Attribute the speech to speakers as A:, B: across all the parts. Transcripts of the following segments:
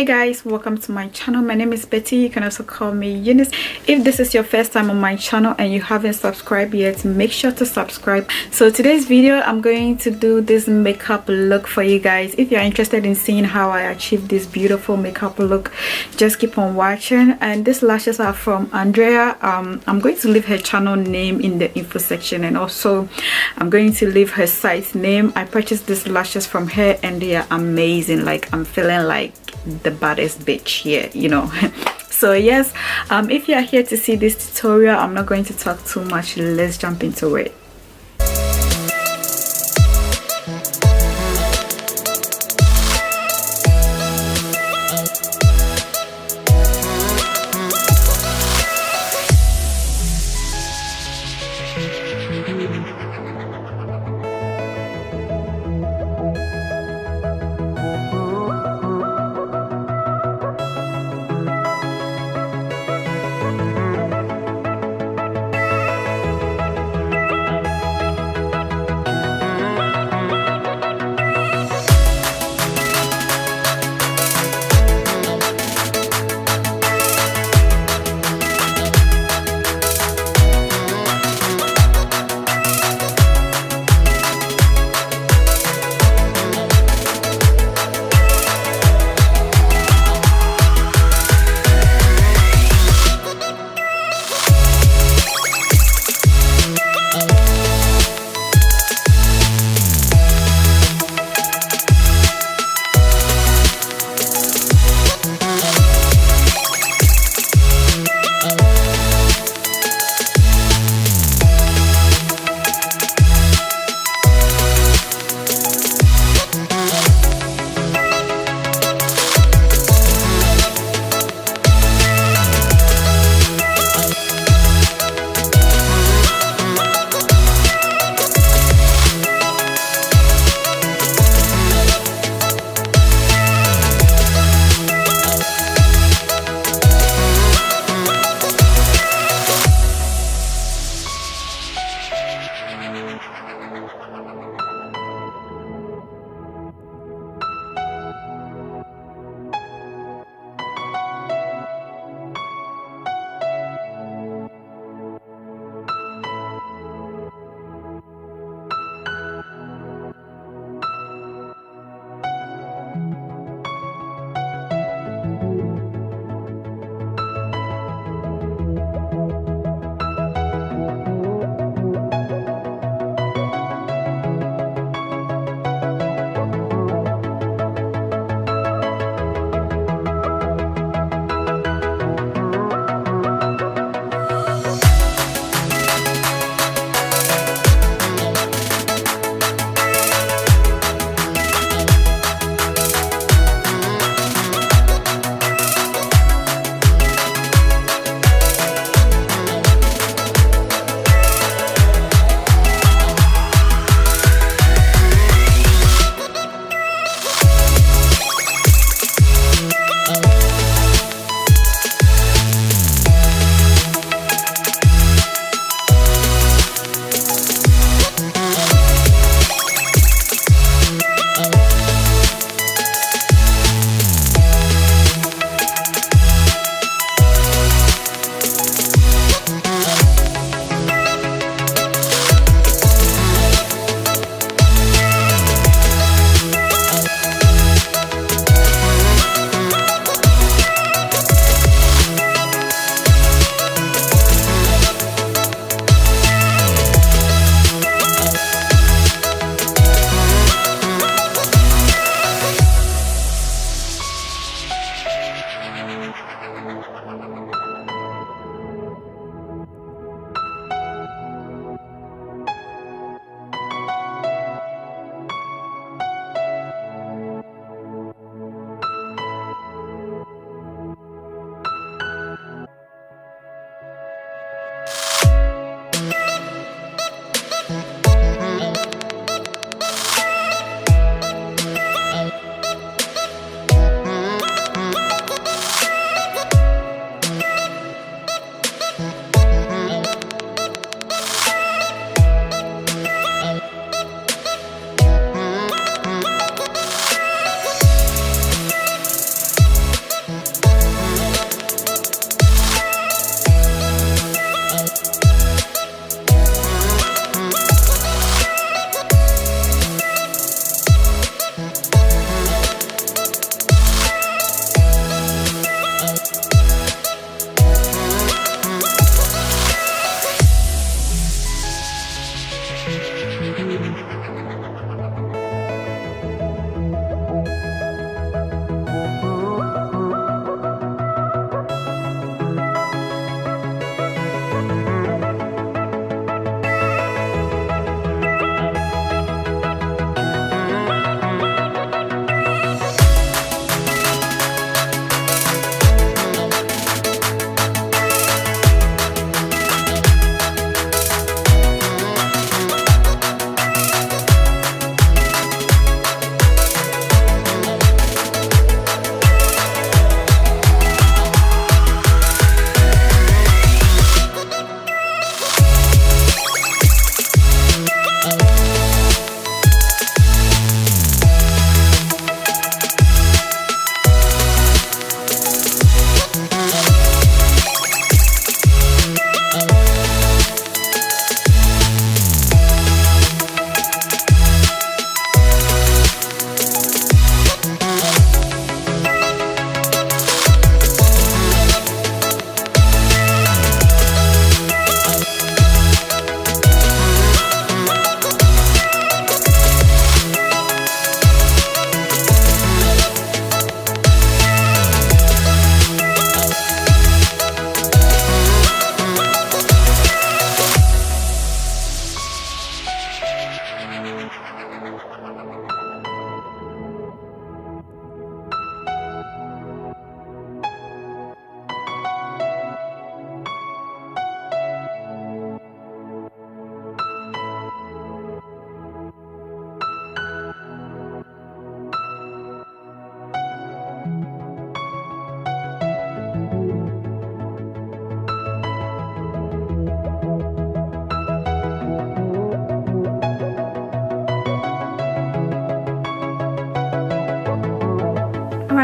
A: guys, welcome to my channel. My name is Betty. You can also call me Eunice. If this is your first time on my channel and you haven't subscribed yet, make sure to subscribe. So today's video, I'm going to do this makeup look for you guys. If you're interested in seeing how I achieve this beautiful makeup look, just keep on watching. And these lashes are from Andrea. I'm going to leave her channel name in the info section, and also I'm going to leave her site name. I purchased these lashes from her and they are amazing. Like, I'm feeling like the baddest bitch here, you know. So yes, if you are here to see this tutorial, I'm not going to talk too much. Let's jump into it.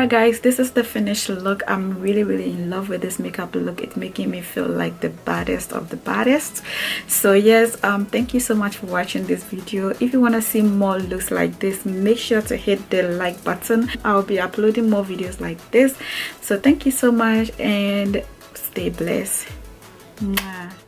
A: alright guys, this is the finished look. I'm really in love with this makeup look. It's making me feel like the baddest of the baddest. So yes, thank you so much for watching this video. If you want to see more looks like this, make sure to hit the like button. I'll be uploading more videos like this. So thank you so much and stay blessed. Mwah.